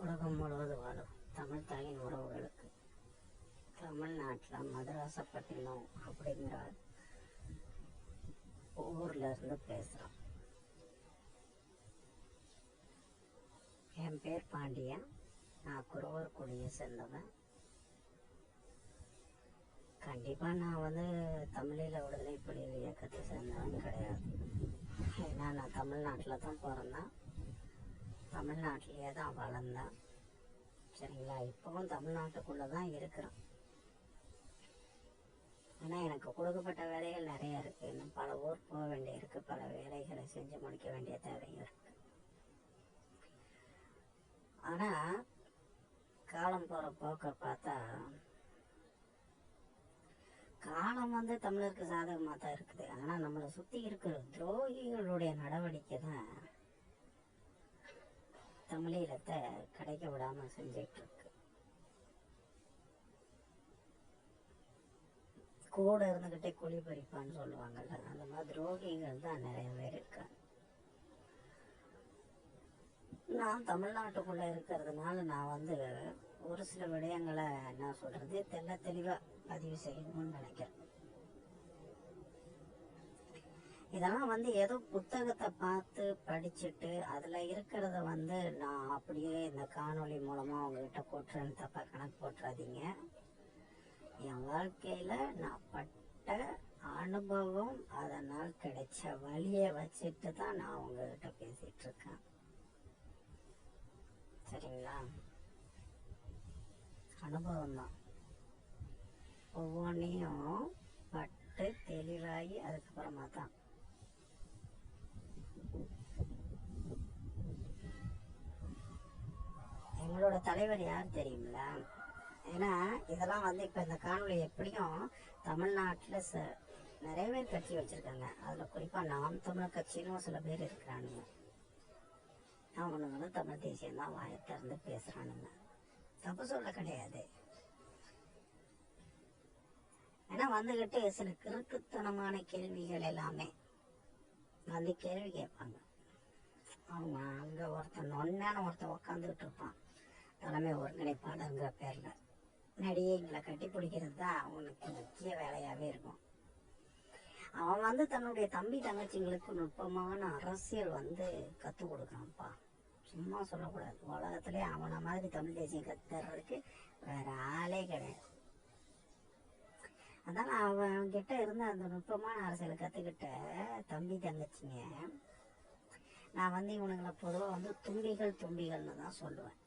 உலகம் முழுவதும் வாழும் தமிழ் தாயின் உறவுகளுக்கு தமிழ்நாட்டில் மதராசப்பட்டினம் அப்படிங்கிற ஊர்ல இருந்து பேசுகிறோம். என் பேர் பாண்டியன். நான் குறவர் குடியை சேர்ந்தவன். கண்டிப்பாக நான் தமிழீழ விடுதலை புலிகள் இயக்கத்தை சேர்ந்தவன் கிடையாது. ஏன்னா நான் தமிழ்நாட்டில் தான் பிறந்தேன், தமிழ்நாட்டிலேயே தான் வளர்ந்தேன். சரிங்களா? இப்போவும் தமிழ்நாட்டுக்குள்ளே தான் இருக்கிறேன். ஆனால் எனக்கு கொடுக்கப்பட்ட வேலைகள் நிறைய இருக்குது. இன்னும் பல ஊர் போக வேண்டியிருக்கு, பல வேலைகளை செஞ்சு முடிக்க வேண்டிய தேவையும் இருக்குது. ஆனால் காலம் போகிற போக்க பார்த்தா காலம் தமிழருக்கு சாதகமாக தான் இருக்குது. ஆனால் நம்மளை சுற்றி இருக்கிற துரோகிகளுடைய நடவடிக்கை தான் தமிழீழத்தை கிடைக்க விடாமல் செஞ்சிட்டு இருக்கு. கூட இருந்துக்கிட்டே குழி பறிப்பான்னு சொல்லுவாங்கல்ல, அந்த மாதிரி துரோகிகள் தான் நிறைய பேர் இருக்காங்க. நான் தமிழ்நாட்டுக்குள்ளே இருக்கிறதுனால நான் ஒரு சில விடயங்களை என்ன சொல்கிறது தெளிவாக பதிவு செய்யணும்னு நினைக்கிறேன். இதெல்லாம் ஏதோ புத்தகத்தை பார்த்து படிச்சுட்டு அதில் இருக்கிறத நான் அப்படியே இந்த காணொளி மூலமாக அவங்ககிட்ட போட்டுறேன்னு தப்பாக கணக்கு போட்டுறாதீங்க. என் வாழ்க்கையில் நான் பட்ட அனுபவம், அதனால் கிடைச்ச வழியை வச்சுட்டு தான் நான் உங்ககிட்ட பேசிகிட்டு இருக்கேன். சரிங்களா? அனுபவம் தான். ஒவ்வொன்றையும் பட்டு தெளிவாகி அதுக்கப்புறமா தான் எங்களோட தலைவர் யார் தெரியுங்களா? ஏன்னா இதெல்லாம் இப்போ இந்த காணொலி எப்படியும் தமிழ்நாட்டில் நிறைய பேர் கட்சி வச்சுருக்காங்க. அதில் குறிப்பாக நாம் தமிழர் கட்சியிலும் சில பேர் இருக்கிறானுங்க. அவனுங்களும் தமிழ் தேசியம்தான் வாயை திறந்து பேசுகிறானுங்க. தப்பு சொல்ல கிடையாது. ஏன்னா வந்துக்கிட்டு சில கிறுக்குத்தனமான கேள்விகள் எல்லாமே கேள்வி கேட்பாங்க. அவங்க அங்கே ஒருத்தன் உட்காந்துக்கிட்டு இருப்பான், தலைமை ஒருங்கிணைப்பாளருங்கிற பேரில். நடிகைங்களை கட்டி பிடிக்கிறது தான் அவனுக்கு முக்கிய வேலையாகவே இருக்கும். அவன் தன்னுடைய தம்பி தங்கச்சிங்களுக்கு நுட்பமான அரசியல் கற்றுக் கொடுக்குறான்ப்பா. சும்மா சொல்லக்கூடாது. உலகத்திலே அவனை மாதிரி தமிழ் தேசியம் கற்றுறதுக்கு வேற ஆளே கிடையாது. அதனால் அவன்கிட்ட இருந்த அந்த நுட்பமான அரசியலை கற்றுக்கிட்ட தம்பி தங்கச்சிங்க, நான் இவனுங்களை பொதுவாக தும்பிகள்னு தான் சொல்லுவேன்.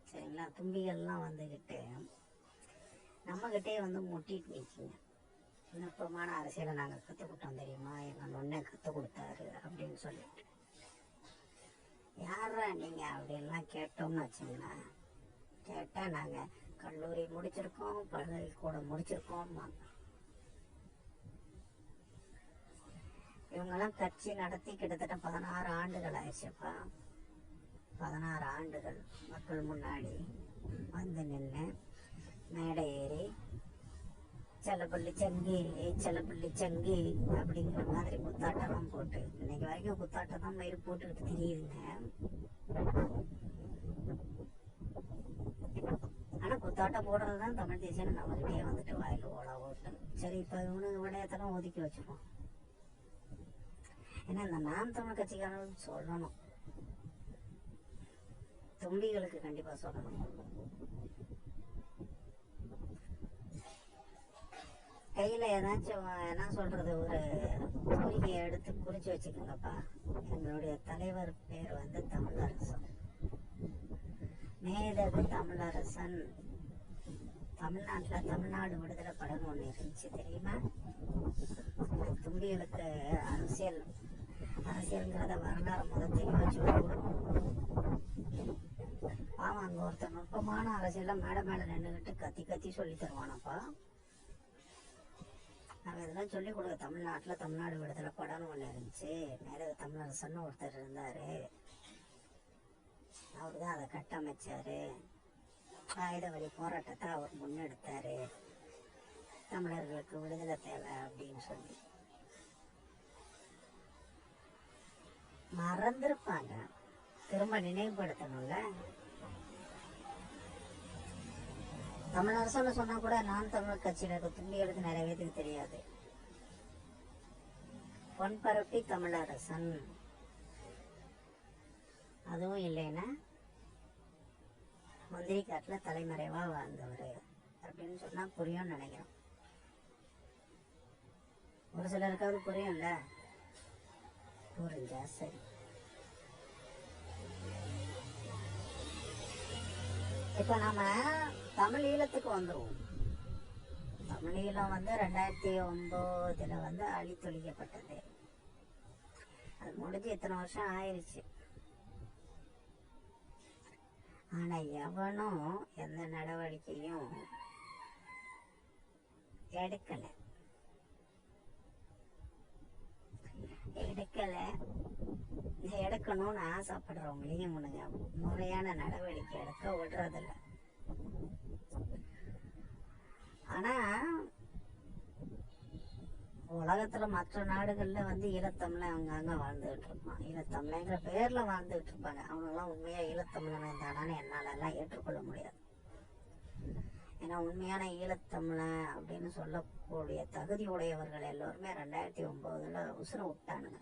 சரிங்களா? தும்பிகள்லாம் வந்துக்கிட்டு நம்மக்கிட்டே முட்டிட்டு நிற்கிங்க. நுட்பமான அரசியலை நாங்கள் கற்றுக்கிட்டோம் தெரியுமா, எங்கள் நொண்ணே கற்றுக் கொடுத்தாரு அப்படின்னு சொல்லிட்டு. யாரா நீங்கள் அப்படின்லாம் கேட்டோம்னு வச்சுங்களேன், கேட்டால் நாங்கள் கல்லூரி முடிச்சிருக்கோம், பல்கலைக்கூடம் முடிச்சிருக்கோம். இவங்கெல்லாம் கட்சி நடத்தி கிட்டத்தட்ட 16 ஆண்டுகள் ஆயிடுச்சுப்பா. 16 ஆண்டுகள் மக்கள் முன்னாடி நின்று மேடை ஏறி செல்லப்பள்ளி சங்கி அப்படிங்கிற மாதிரி குத்தாட்டெல்லாம் போட்டு இன்னைக்கு வரைக்கும் குத்தாட்டம் தான் மயிறு போட்டுக்கிட்டு தெரியுதுங்க. ஆனால் குத்தாட்டம் போடுறது தான் தமிழ் தேசியம் நம்மகிட்டே வாயில் ஓலா ஓட்டு. சரி, இப்போ இவனுக்கு விடயத்தெல்லாம் ஒதுக்கி வச்சுப்போம். ஏன்னா இந்த நாம் தமிழ் கட்சிக்காரர்கள் சொல்லணும், தும்பிகளுக்கு கண்டிப்பாக சொல்லணும். கையில் ஏதாச்சும் என்ன சொல்கிறது, ஒரு கோரிக்கையை எடுத்து குறித்து வச்சுக்கோங்கப்பா. எங்களுடைய தலைவர் பேர் தமிழரசன், மேதகு தமிழரசன். தமிழ்நாட்டில் தமிழ்நாடு விடுதலை படம் ஒன்று இருந்துச்சு தெரியுமா? தும்பிகளுக்கு அரசியல்ங்கிறத வரலாறு தெளிவாக சொல்லி கொடுக்கணும். பாவம், அங்கே ஒருத்தர் நுட்பமான அரசியலில் மேடை மேலே நின்றுக்கிட்டு கத்தி சொல்லி தருவானப்பா. நாங்கள் இதெல்லாம் சொல்லிக் கொடுக்க. தமிழ்நாட்டில் தமிழ்நாடு விடுதலை படம்னு ஒன்று இருந்துச்சு, மேதகு தமிழரசன் ஒருத்தர் இருந்தார். அவர் தான் அதை கட்டமைச்சார். ஆயுத வழி போராட்டத்தை அவர் முன்னெடுத்தார். தமிழர்களுக்கு விடுதலை தேவை அப்படின்னு சொல்லி. மறந்துருப்பாங்க, திரும்ப நினைவுபடுத்தணும்ல. தமிழரசன்னு சொன்னா கூட நான் தமிழர் கட்சியில இருக்க தும்பிகளுக்கு நிறைய பேருக்கு தெரியாது. பொன்பரப்பி தமிழரசன், அதுவும் இல்லைன்னா முந்திரி காட்டுல தலைமறைவா வாழ்ந்தவர் அப்படின்னு சொன்னா புரியும்னு நினைக்கிறோம். ஒரு சிலருக்காவது புரியும்ல, புரிஞ்சா சரி. இப்ப நம்ம தமிழ் ஈழத்துக்கு வந்துருவோம். தமிழ் ஈழம் 2009 அழித்தொழிக்கப்பட்டது. அது முடிஞ்சு இத்தனை வருஷம் ஆயிடுச்சு. ஆனா எவனும் எந்த நடவடிக்கையும் எடுக்கணும்னு ஆசைப்படுறவங்களையும் முறையான நடவடிக்கை எடுக்க விடுறதில்ல. ஆனா உலகத்துல மற்ற நாடுகள்ல ஈழத்தமிழன் அங்கங்க வாழ்ந்துகிட்டு இருப்பான். ஈழத்தமிழங்கிற பேர்ல வாழ்ந்துகிட்டு இருப்பாங்க. அவங்கெல்லாம் உண்மையா ஈழத்தமிழன் இருந்தானு என்னால எல்லாம் ஏற்றுக்கொள்ள முடியாது. ஏன்னா உண்மையான ஈழத்தமிழன் அப்படின்னு சொல்லக்கூடிய தகுதி உடையவர்கள் எல்லோருமே 2009 உசுர விட்டானுங்க.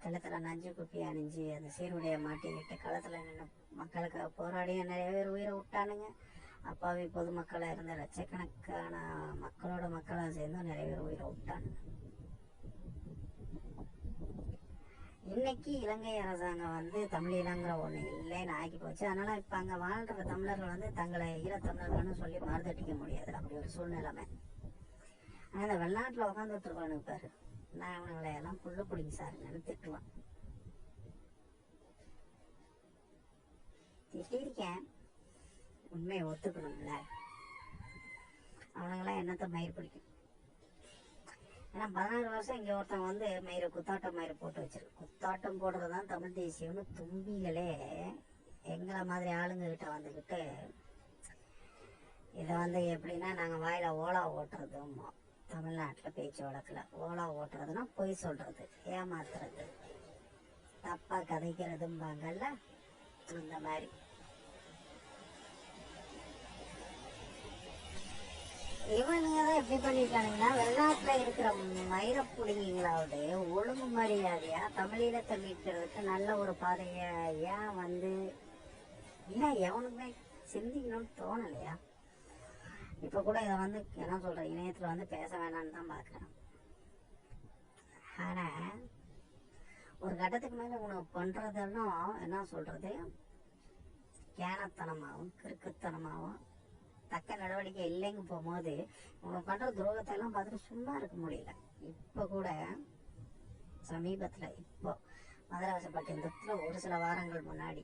களத்துல நஞ்சு குப்பி அணிஞ்சு அந்த சீருடைய மாட்டிக்கிட்டு களத்துல நின்று மக்களுக்காக போராடிய நிறைய பேர் உயிரை விட்டானுங்க. அப்பாவி பொதுமக்களா இருந்த லட்சக்கணக்கான மக்களா சேர்ந்து நிறைய பேர் உயிரை விட்டானுங்க. இன்னைக்கு இலங்கை அரசாங்கம் தமிழீழங்கிற ஒண்ணு இல்லைன்னு ஆக்கி போச்சு. அதனால இப்ப அங்க வாழ்ற தமிழர்கள் தங்களை ஈழத்தமிழர்கள்னு சொல்லி மறுதட்டிக்க முடியாது. அப்படி ஒரு சூழ்நிலைமை. ஆனா இந்த வெளிநாட்டுல உட்காந்துட்டு இருக்கானுங்க பாரு, நான் இவனுங்களை எல்லாம் புல்லு பிடிங்க சாருங்கன்னு திட்டுவான். திட்டிருக்கேன், உண்மையை ஒத்துக்கணும்ல. அவனுங்கெல்லாம் என்னத்த மயிர் பிடிக்கும். ஏன்னா 16 வருஷம் இங்க ஒருத்தன் மயிரை குத்தாட்டம் மயிரை போட்டு வச்சிருக்கு. குத்தாட்டம் போடுறதுதான் தமிழ் தேசியம்னு தும்பிகளே எங்களை மாதிரி ஆளுங்க கிட்ட வந்துகிட்டு இதை எப்படின்னா நாங்க வாயில ஓலா ஓட்டுறதும், தமிழ்நாட்டுல பேச்சு வழக்குல ஓலா ஓட்டுறதுன்னா பொய் சொல்றது, ஏமாத்துறது, தப்பா கதைக்கிறதும்பாங்கல்ல, அந்த மாதிரி. இவனுங்கதான் எப்படி பண்ணிருக்கானுங்கன்னா, வெளிநாட்டுல இருக்கிற மயிரப்புடிங்களாவது ஒழுங்கு மரியாதையா தமிழீழத்தை மீட்கிறதுக்கு நல்ல ஒரு பாதைய ஏன் ஏன் எவனுக்குமே சிந்திக்கணும்னு தோணலையா? இப்ப கூட இதை என்ன சொல்ற, இணையத்துல பேச வேணாம்னு தான் பாக்குறேன். ஆனா ஒரு கட்டத்துக்கு மேல உனக்கு பண்றதெல்லாம் என்ன சொல்றது, கேனத்தனமாவும் கிறுக்குத்தனமாவும் தக்க நடவடிக்கை இல்லைங்க போகும்போது உனக்கு பண்ற துரோகத்தை எல்லாம் பார்த்துட்டு சும்மா இருக்க முடியல. இப்ப கூட சமீபத்துல இப்போ மதுராசப்பட்டினத்துல ஒரு சில வாரங்கள் முன்னாடி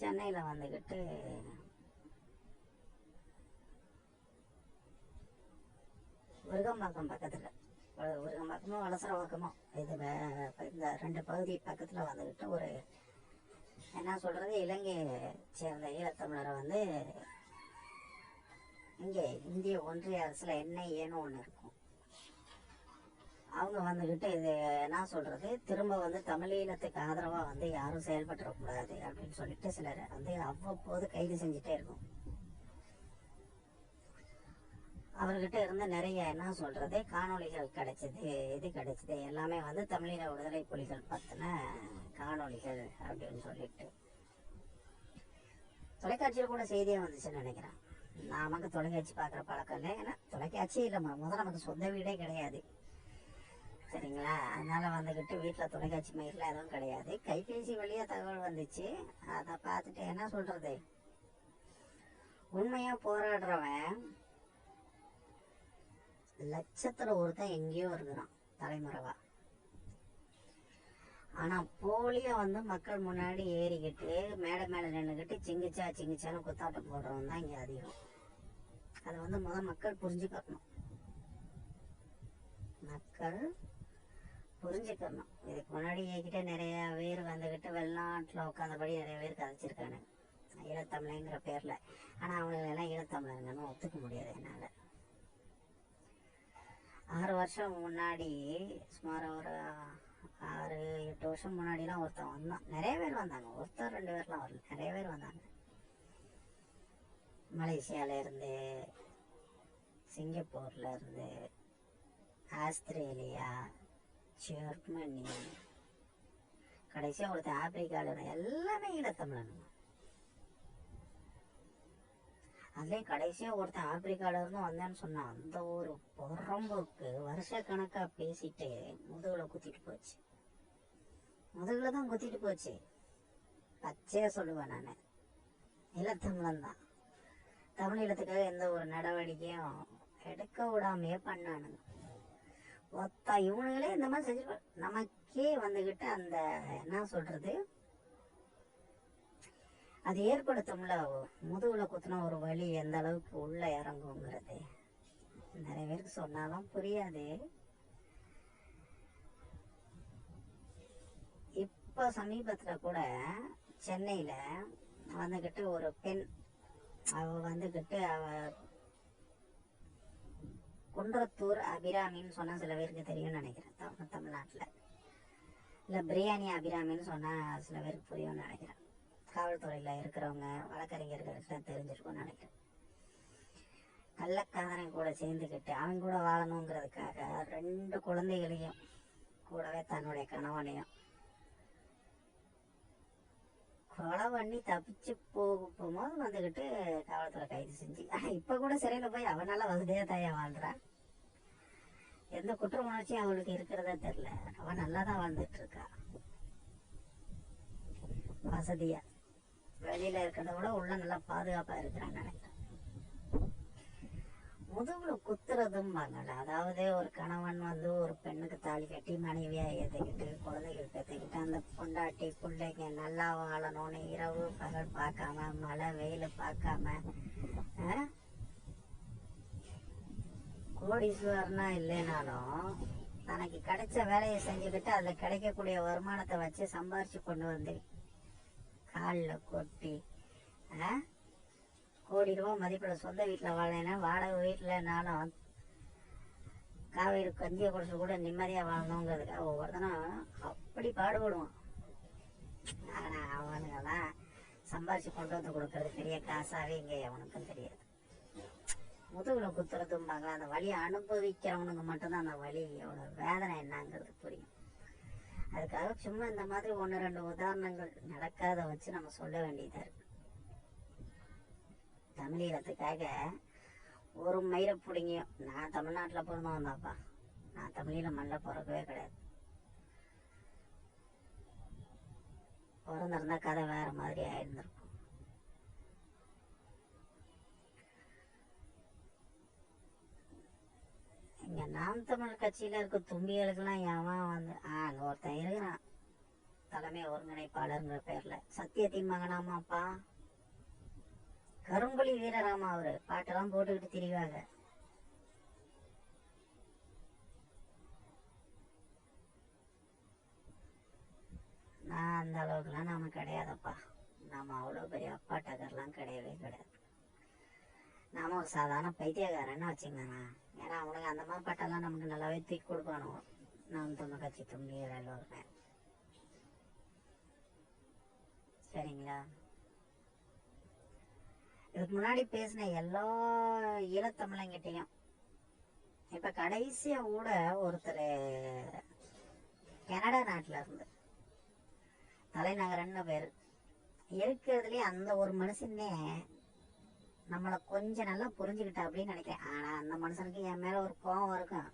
சென்னையில விருகம்பாக்கம் பக்கத்துல, விருகம்பாக்கமோ வலசரவாக்கமோ இது இந்த 2 பகுதி பக்கத்துல ஒரு என்ன சொல்றது, இலங்கையை சேர்ந்த ஈழத்தமிழரை இங்கே இந்திய ஒன்றிய அரசுல NIAன்னு ஒண்ணு இருக்கும். அவங்க இது என்ன சொல்றது, திரும்ப தமிழீழத்துக்கு ஆதரவா யாரும் செயல்பட்டுறக்கூடாது அப்படின்னு சொல்லிட்டு சிலர் அவ்வப்போது கைது செஞ்சுட்டே இருக்கும். அவர்கிட்ட இருந்து நிறைய என்ன சொல்றது காணொளிகள் கிடைச்சது, இது கிடைச்சது எல்லாமே தமிழீழ விடுதலை புலிகள் பத்தின காணொளிகள் அப்படின்னு சொல்லிட்டு தொலைக்காட்சியில கூட செய்தியா வந்துச்சுன்னு நினைக்கிறேன். நமக்கு தொலைக்காட்சி பார்க்குற பழக்கம் இல்லை. ஏன்னா தொலைக்காட்சி இல்லை, முதல்ல நமக்கு சொந்த வீடே கிடையாது, சரிங்களா? அதனால வீட்டில் தொலைக்காட்சி மயிரில் எதுவும் கிடையாது. கைபேசி வழியா தகவல் வந்துச்சு. அதை பார்த்துட்டு என்ன சொல்றது, உண்மையா போராடுறவன் லட்சத்துல ஒருத்தன் எங்கேயோ இருக்கிறான் தலைமறைவா. ஆனா போலியா மக்கள் முன்னாடி ஏறிக்கிட்டு மேடை மேல நின்றுகிட்டு சிங்கிச்சான்னு குத்தாட்டம் போடுறவன் தான் இங்க அதிகம். அதை மக்கள் புரிஞ்சுக்கணும். இதுக்கு முன்னாடி என்கிட்ட நிறைய பேர் வெளிநாட்டுல உட்காந்தபடி நிறைய பேர் கதைச்சிருக்கானு ஈழத்தமிழங்கிற பேர்ல. ஆனா அவங்களெல்லாம் ஈழத்தமிழங்கன்னு ஒத்துக்க முடியாது என்னால. 6 வருஷம் முன்னாடி சுமார் ஒரு 6-8 வருஷம் முன்னாடிலாம் ஒருத்தன் வந்தான். நிறைய பேர் வந்தாங்க, ஒருத்தர் 2 பேர்லாம் வரல, நிறைய பேர் வந்தாங்க. மலேசியாவிலேருந்து, சிங்கப்பூர்லேருந்து, ஆஸ்திரேலியா, ஜெர்மனி, கடைசியாக ஒருத்தர் ஆப்பிரிக்காவில், எல்லாமே ஈழத்தமிழனுங்க. அதுலேயும் கடைசியாக ஒருத்தன் ஆப்பிரிக்காவிலேருந்து வந்தேன்னு சொன்னான். அந்த ஒரு புறம்போக்கு வருஷக்கணக்காக பேசிட்டு முதுகில் குத்திட்டு போச்சு. முதுகில் தான் குத்திட்டு போச்சு. பச்சையாக சொல்லுவேன் நான், ஈழத்தமிழன் தான். தமிழீழத்துக்காக எந்த ஒரு நடவடிக்கையும் எடுக்க விடாமையே பண்ணானுங்க. ஒத்தா இவனுங்களே இந்த மாதிரி செஞ்சு நமக்கே வந்துக்கிட்டு அந்த என்ன சொல்றது, அது ஏற்படுத்தும்ல முதுகுல குத்துனா ஒரு வலி எந்த அளவுக்கு உள்ள இறங்குங்கிறது நிறைய பேருக்கு சொன்னாலும் புரியாது. இப்போ சமீபத்தில் கூட சென்னையில் வந்துக்கிட்டு ஒரு பெண், அவ வந்துக்கிட்டு அவ குன்றத்தூர் அபிராமின்னு சொன்னால் சில பேருக்கு தெரியும்னு நினைக்கிறேன். தமிழ்நாட்டில் இல்லை பிரியாணி அபிராமின்னு சொன்னால் சில பேருக்கு புரியும்னு நினைக்கிறேன். காவல்துறையில் இருக்கிறவங்க வழக்கறிஞர்களுக்கு தெரிஞ்சிருக்கும்னு நினைக்கிறேன். கள்ளக்காதரன் கூட சேர்ந்துக்கிட்டு அவன் கூட வாழணுங்கிறதுக்காக 2 குழந்தைகளையும் கூடவே தன்னுடைய கணவனையும் கொலை பண்ணி தப்பிச்சு போகும்போது வந்துக்கிட்டு காவல்துறை கைது செஞ்சு, இப்போ கூட சிறையில் போய் அவனால வசதியாக தாயா வாழ்றான். எந்த குற்ற உணர்ச்சியும் அவளுக்கு இருக்கிறதா தெரியல. அவன் நல்லா தான் வாழ்ந்துட்டு இருக்கா வசதியா. வெளியில இருக்கிறத விட உள்ள நல்லா பாதுகாப்பா இருக்கிறான்னு நினைக்கிறேன். முதுகுல குத்துறதும்பாங்கல்ல, அதாவது ஒரு கணவன் வந்து ஒரு பெண்ணுக்கு தாலி கட்டி மனைவியா ஏற்றுக்கிட்டு குழந்தைகள் பெற்றுக்கிட்டு அந்த பொண்டாட்டி பிள்ளைங்க நல்லா வாழணும்னு இரவு பகல் பார்க்காம மழை வெயில் பார்க்காம கோடீஸ்வரனா இல்லைனாலும் தனக்கு கிடைச்ச வேலையை செஞ்சுக்கிட்டு அதில் கிடைக்கக்கூடிய வருமானத்தை வச்சு சம்பாரிச்சு கொண்டு வந்து காலில் கொட்டி கோடி ரூபா மதிப்பில் சொந்த வீட்டில் வாழலைன்னா வாடகை வீட்டில்னாலும் காவேரி கஞ்சியை குடிச்சு கூட நிம்மதியாக வாழணுங்கிறதுக்காக ஒவ்வொருத்தனும் அப்படி பாடுபடுவான். ஆனால் அவனுங்கெல்லாம் சம்பாரிச்சு கொண்டு வந்து கொடுக்கறது பெரிய காசாகவே இங்கே அவனுக்கும் தெரியாது. முதுகில் குத்துறதும்பாங்க, அந்த வலியை அனுபவிக்கிறவனுக்கு மட்டும்தான் அந்த வலியோட வேதனை என்னங்கிறது புரியும். அதுக்காக சும்மா இந்த மாதிரி 1-2 உதாரணங்கள் நடக்காத வச்சு நம்ம சொல்ல வேண்டியதாக இருக்கு. தமிழீழத்துக்காக ஒரு மயிரை பிடிங்கியும், நான் தமிழ்நாட்டில் பிறந்தவன் தான்ப்பா, நான் தமிழீழ மண்ணில் பிறக்கவே கிடையாது. பிறந்திருந்தா கதை வேற மாதிரி ஆயிருந்திருக்கும். இங்க நாம் தமிழ் கட்சியில இருக்க தும்பிகளுக்கெல்லாம் எவன் வந்து அங்க ஒருத்தன் இருக்கிறான், தலைமை ஒருங்கிணைப்பாளர்ங்கிற பேர்ல சத்தியத்தின் மகனாமாப்பா, கரும்புலி வீரராமா. அவரு பாட்டெல்லாம் போட்டுக்கிட்டு திரிவாங்க. நான் அந்த அளவுக்குலாம் நாம கிடையாதப்பா. நாம அவ்வளோ பெரிய அப்பாட்டகர்லாம் கிடையவே கிடையாது. நாம ஒரு சாதாரண பைத்தியக்காரன்னு வச்சுக்கோங்க. ஏன்னா அவனுக்கு அந்த மாதிரி பாட்டெல்லாம் நமக்கு நல்லாவே தூக்கி கொடுப்பானு. நாம் தமிழ் கட்சி தும்பிகள் எல்லோருமே சரிங்களா. இதுக்கு முன்னாடி பேசின எல்லா ஈழத்தமிழங்கிட்டையும் இப்ப கடைசியா கூட ஒருத்தர் கனடா நாட்டுல இருந்து தலைநகரன்னு பேரு இருக்கிறதுலயே அந்த ஒரு மனுஷனே நம்மளை கொஞ்சம் நல்லா புரிஞ்சுக்கிட்டா அப்படின்னு நினைக்கிறேன். ஆனா அந்த மனுஷனுக்கு என் மேல ஒரு கோபம் இருக்கும்.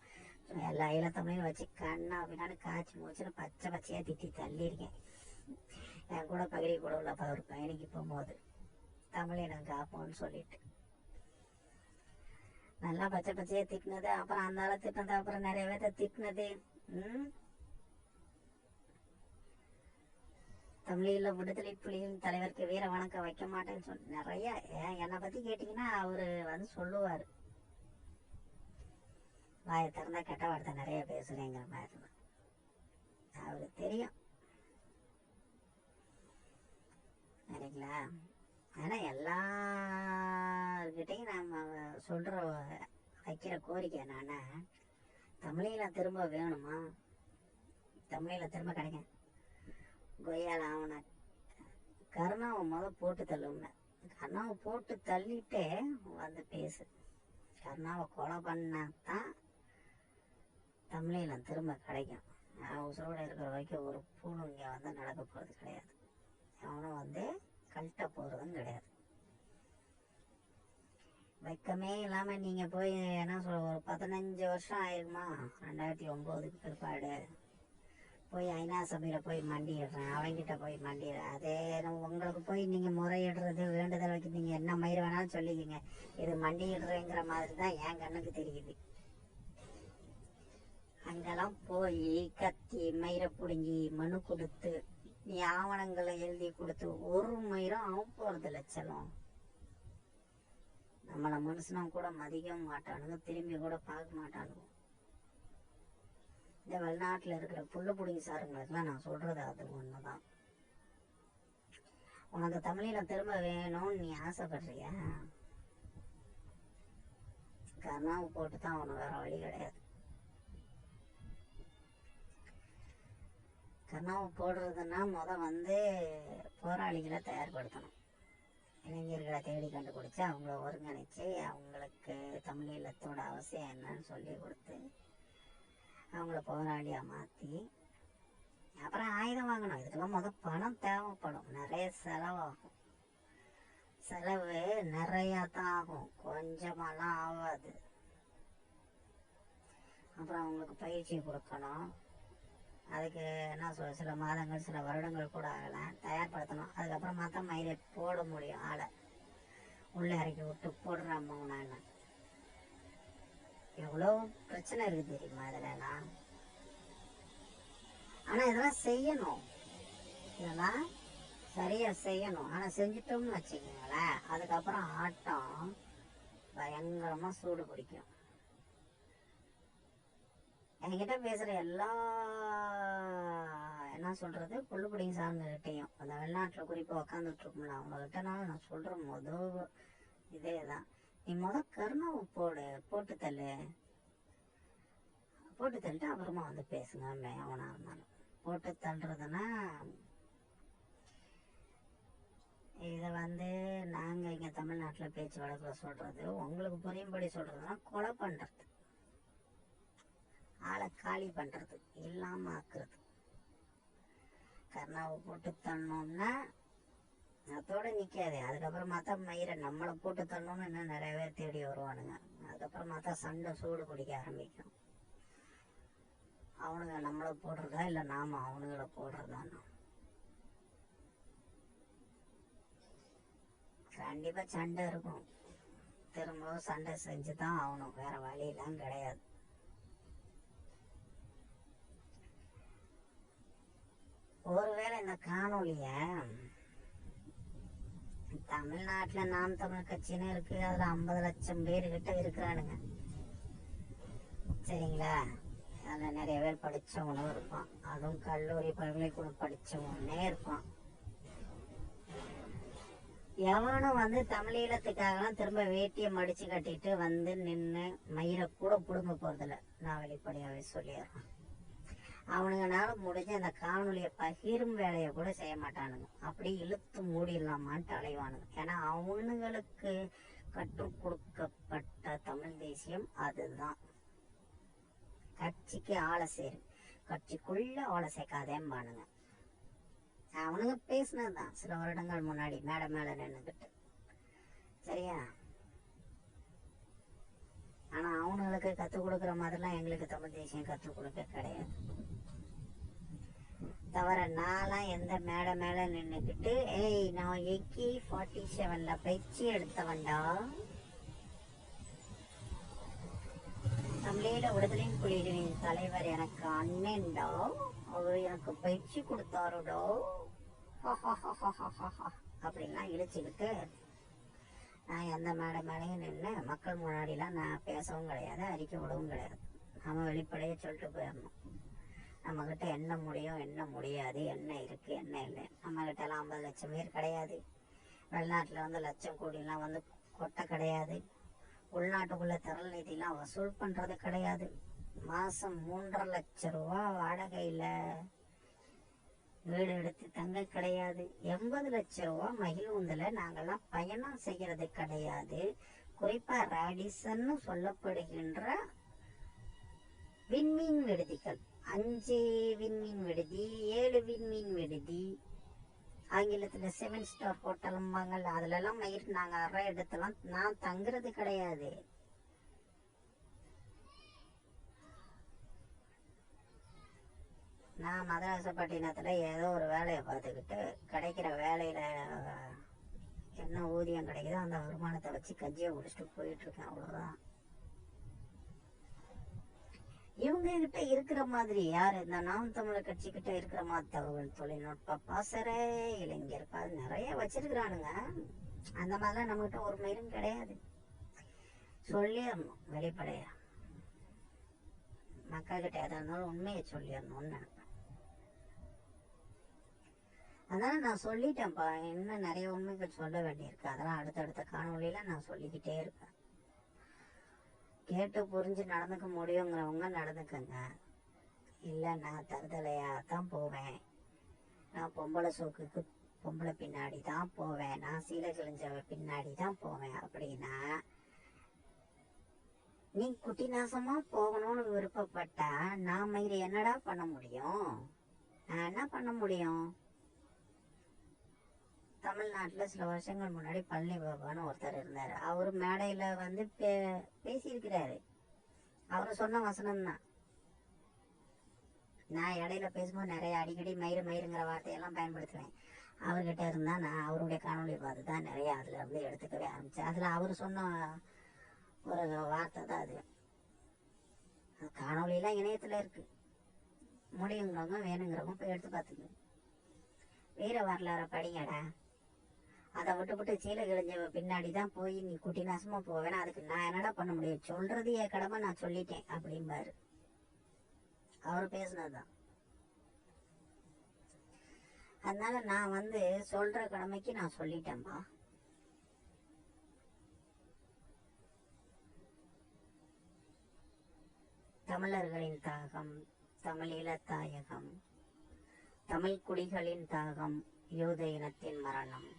எல்லா ஈழத்தமிழையும் வச்சு கண்ணா அப்படின்னு காய்ச்சி முடிச்சுன்னு பச்சை பச்சையா திட்டி தள்ளியிருக்கேன். என் கூட பகிரி கூட உள்ளப்ப ஒரு பயணிக்கு போகும்போது தமிழினம் காப்போம்னு சொல்லிட்டு நல்லா பச்சை பச்சையா திட்டினது, அப்புறம் அந்த ஆளை திட்டினது, அப்புறம் நிறைய பேர்த்த திட்டினது. தமிழீழ விடுதலை புலிகளின் தலைவருக்கு வீர வணக்கம் வைக்க மாட்டேன்னு சொல்லி நிறைய என்னை பத்தி கேட்டீங்கன்னா அவரு வந்து சொல்லுவாரு, வாயை திறந்தா கெட்ட வார்த்தை நிறைய பேசுறேங்கிற மாதிரி அவருக்கு தெரியும் சரிங்களா. ஆனா எல்லார்கிட்டையும் நம்ம சொல்ற வைக்கிற கோரிக்கை என்னன்னா, தமிழீழம் திரும்ப வேணுமா, தமிழில் திரும்ப கிடைக்கும். கொய்யால அவனை கருணாவை போட்டு தள்ளுங்க. கருணாவை போட்டு தள்ளிட்டு வந்து பேசு. கருணாவை கொலை பண்ணாதான் தமிழீழம் திரும்ப கிடைக்கும். உசுரோடு இருக்கிற வரைக்கும் ஒரு பூணு இங்கே நடக்க போகிறது கிடையாது. அவனும் கழட்ட போகிறதும் கிடையாது. வெக்கமே இல்லாமல் நீங்கள் போய் என்ன சொல்ல, ஒரு 15 வருஷம் ஆயிருமா, 2009 பிற்பாடு போய் ஐநா சபையில் போய் மண்டிடுறேன், அவங்கிட்ட போய் மண்டிடுறேன். அதே உங்களுக்கு போய் நீங்கள் முறையிடுறது வேண்டுதல் வைக்க நீங்கள் என்ன மயிர் வேணாலும் சொல்லிக்கிங்க. இது மண்டிடுறேங்கிற மாதிரி தான் என் கண்ணுக்கு தெரியுது. அங்கெல்லாம் போய் கத்தி மயிரை பிடுங்கி மனு கொடுத்து நீ ஆவணங்களை எழுதி கொடுத்து ஒரு மயிரும் அவன் போகிறதில்ல. செல்லம் நம்மளை மனுஷனும் கூட மதிக்கவும் மாட்டானுங்க, திரும்பி கூட பார்க்க மாட்டானுங்க. இந்த வெளிநாட்டில் இருக்கிற புள்ள பிடிங்கி சாருங்களுக்கெல்லாம் நான் சொல்றது அது ஒன்று தான். உனக்கு தமிழில் திரும்ப வேணும்னு நீ ஆசைப்படுறியா? கருணாவை போட்டு தான் அவனுக்கு வேற வழி கிடையாது. கருணாவை போடுறதுன்னா போராளிகளை தயார்படுத்தணும். இளைஞர்களை தேடி கண்டுபிடிச்சி அவங்கள ஒருங்கிணைச்சு அவங்களுக்கு தமிழீழத்தோட அவசியம் என்னன்னு சொல்லி கொடுத்து அவங்கள போராளியாக மாற்றி அப்புறம் ஆயுதம் வாங்கணும். இதுக்கெல்லாம் பணம் தேவைப்படும். நிறைய செலவாகும். செலவு நிறையா தான் ஆகும், கொஞ்சமெல்லாம் ஆகாது. அப்புறம் அவங்களுக்கு பயிற்சி கொடுக்கணும். அதுக்கு என்ன சில மாதங்கள் சில வருடங்கள் கூட ஆகலாம் தயார்படுத்தணும். அதுக்கப்புறமா தான் மயிரை போட முடியும். ஆளை உள்ளே இறக்கி விட்டு போடுறாம நான் எவ்வளோ பிரச்சனை இருக்குது தெரியுமா இதுலலாம். ஆனால் இதெல்லாம் செய்யணும், இதெல்லாம் சரியா செய்யணும். ஆனால் செஞ்சிட்டோம்னு வச்சுக்கோங்களேன், அதுக்கப்புறம் ஆட்டம் பயங்கரமாக சூடு பிடிக்கும். என்கிட்ட பேசுகிற எல்லா என்ன சொல்கிறது புள்ளுப்பிடிங்க சார்ந்தகிட்டையும் அந்த வெளிநாட்டில் குறிப்பாக உக்காந்துட்டு இருக்கோம்ல அவங்ககிட்டனாலும் நான் சொல்கிற இதே தான். நீ கருணாவை போட்டு தள்ளிட்டு அப்புறமா பேசுங்க. அவனாக இருந்தாலும் போட்டு தள்ளுறதுன்னா இதை நாங்கள் இங்கே தமிழ்நாட்டில் பேச்சு வழக்கில் சொல்கிறது, உங்களுக்கு புரியும்படி சொல்கிறதுனா கொலை பண்ணுறது, ஆளை காலி பண்ணுறது, இல்லாமல் ஆக்குறது. கருணாவை போட்டு தள்ளணும்னா அதோடு நிற்காது. அதுக்கப்புறமா தான் மயிரை நம்மளை போட்டு தள்ளணும்னு இன்னும் நிறைய பேர் தேடி வருவானுங்க. அதுக்கப்புறமா தான் சண்டை சூடு பிடிக்க ஆரம்பிக்கும். அவனுங்க நம்மளை போடுறதா இல்லை நாம அவனுங்களை போடுறதான்னு கண்டிப்பாக சண்டை இருக்கும். திரும்பவும் சண்டை செஞ்சு தான் ஆகணும், வேற வழியெல்லாம் கிடையாது. ஒருவேளை இந்த காணொலிய தமிழ்நாட்டில் நாம் தமிழ் கட்சின்னு இருக்கு, அதுல 50 லட்சம் பேர் கிட்ட இருக்கிறானுங்க. சரிங்களா? அதுல நிறைய பேர் படிச்சவனும் இருப்பான், அதுவும் கல்லூரி பல்கலைக்கூடம் படிச்சவனே இருப்பான். எவனும் தமிழீழத்துக்காகலாம் திரும்ப வேட்டியை மடிச்சு கட்டிட்டு நின்று மயிரை கூட புடுங்க போறதில்ல. நான் வெளிப்படையாவே சொல்லிடுறேன். அவனுங்கனால முடிஞ்ச அந்த காணொலியை பகிரும் வேலையை கூட செய்ய மாட்டானுங்க. அப்படி இழுத்து மூடிடலாமான்ட்டு அலைவானுங்க. ஏன்னா அவனுங்களுக்கு கற்றுக் கொடுக்கப்பட்ட தமிழ் தேசியம் அதுதான். கட்சிக்கு ஆளை சேரு, கட்சிக்குள்ள ஆளை சேர்க்காதேம்பானுங்க. அவனுங்க பேசினதுதான் சில வருடங்கள் முன்னாடி மேடை மேல நின்றுக்கிட்டு. சரியா? ஆனா அவனுங்களுக்கு கற்றுக் கொடுக்குற மாதிரிலாம் எங்களுக்கு தமிழ் தேசியம் கற்றுக் கொடுக்க கிடையாது. தவிர நான்லாம் எந்த மேடை மேல நின்றுக்கிட்டு நான் AK-47 பயிற்சி எடுத்தவன்டா, தமிழீழ விடுதலையின் புலிகளின் தலைவர் எனக்கு அண்ணன்டா, அவர் எனக்கு பயிற்சி கொடுத்தாருடோ அப்படின்லாம் இழிச்சுக்கிட்டு நான் எந்த மேடை மேலேயும் நின்று மக்கள் முன்னாடிலாம் நான் பேசவும் கிடையாது, அறிக்கை விடவும் கிடையாது. நம்ம வெளிப்படையே சொல்லிட்டு போயிடணும். நம்மக்கிட்ட என்ன முடியும் என்ன முடியாது, என்ன இருக்கு என்ன இல்லை. நம்மக்கிட்ட எல்லாம் 50 லட்சம் பேர் கிடையாது. வெளிநாட்டில் லட்சம் கோடிலாம் கொட்டை கிடையாது. உள்நாட்டுக்குள்ள திரள் நிதியெல்லாம் வசூல் பண்றது கிடையாது. மாசம் 3,50,000 வாடகையில வீடு எடுத்து தங்க கிடையாது. 80 லட்சம் ரூபா மகிழ்வுந்துல நாங்கெல்லாம் பயணம் செய்யறது கிடையாது. குறிப்பா ராடிசன் சொல்லப்படுகின்ற விண்மீன் விடுதிகள், 5 விண்மீன் விடுதி, 7 விண்மீன் விடுதி, ஆங்கிலத்துல 7 ஸ்டார் ஹோட்டலும்பாங்க. அதுல எல்லாம் நாங்க அற இடத்தெல்லாம் நான் தங்குறது கிடையாது. நான் மதராசப்பட்டினத்துல ஏதோ ஒரு வேலையை பார்த்துக்கிட்டு கிடைக்கிற வேலையில என்ன ஊதியம் கிடைக்குதோ அந்த வருமானத்தை வச்சு கஞ்சியை குடிச்சிட்டு போயிட்டு இருக்கேன், அவ்வளவுதான். இவங்க கிட்ட இருக்கிற மாதிரி யாரு, இந்த நாம் தமிழர் கட்சி கிட்ட இருக்கிற மாதிரி தகவல் தொழில்நுட்ப பாசற இளைஞர்கள் நிறைய வச்சிருக்கிறானுங்க. அந்த மாதிரிலாம் நம்மகிட்ட ஒரு மயிலும் கிடையாது. சொல்லிடணும் வெளிப்படையா, மக்கள் கிட்ட எதா இருந்தாலும் உண்மையை சொல்லிடணும்னு நினைப்பேன். அதனால நான் சொல்லிட்டேன்ப்பா, இன்னும் நிறைய உண்மைகள் சொல்ல வேண்டியிருக்கு. அதெல்லாம் அடுத்தடுத்த காணொலியில நான் சொல்லிக்கிட்டே இருப்பேன். கேட்டு புரிஞ்சு நடந்துக்க முடியுங்கிறவங்க நடந்துக்கங்க. இல்லை நான் தருதலையா தான் போவேன், நான் பொம்பளை சோக்குக்கு பொம்பளை பின்னாடி தான் போவேன், நான் சீலை கிழிஞ்சவ பின்னாடி தான் போவேன் அப்படின்னா, நீ குட்டி நாசமா போகணும்னு விருப்பப்பட்டா நான் மயிறு என்னடா பண்ண முடியும்? நான் என்ன பண்ண முடியும்? தமிழ்நாட்டில் சில வருஷங்கள் முன்னாடி பழனி பாபான்னு ஒருத்தர் இருந்தார். அவர் மேடையில் வந்து பேசியிருக்கிறாரு. அவர் சொன்ன வசனம் தான். நான் இடையில பேசும்போது நிறைய அடிக்கடி மயிறு மயிருங்கிற வார்த்தையெல்லாம் பயன்படுத்துவேன். அவர்கிட்ட இருந்தால் நான் அவருடைய காணொலி பார்த்து தான் நிறைய அதில் இருந்து எடுத்துக்கவே ஆரம்பித்தேன். அதில் அவர் சொன்ன ஒரு வார்த்தை தான் அது. காணொலியெல்லாம் இணையத்தில் இருக்கு, முடியுங்கிறவங்க வேணுங்கிறவங்க போய் எடுத்து பார்த்துங்க. வீர வரலாற படிங்கடா. அதை விட்டு சீலை கிழிஞ்சவ பின்னாடி தான் போய் நீ குட்டி நாசமா போவேன்னா அதுக்கு நான் என்னடா பண்ண முடியும்? சொல்றது என் கடமை, நான் சொல்லிட்டேன் அப்படிம்பாரு. அவர் பேசுனதுதான். அதனால நான் வந்து சொல்ற கடமைக்கு நான் சொல்லிட்டேன்பா. தமிழர்களின் தாகம், தமிழீழ தாயகம், தமிழ் குடிகளின் தாகம், யூத இனத்தின் மரணம்.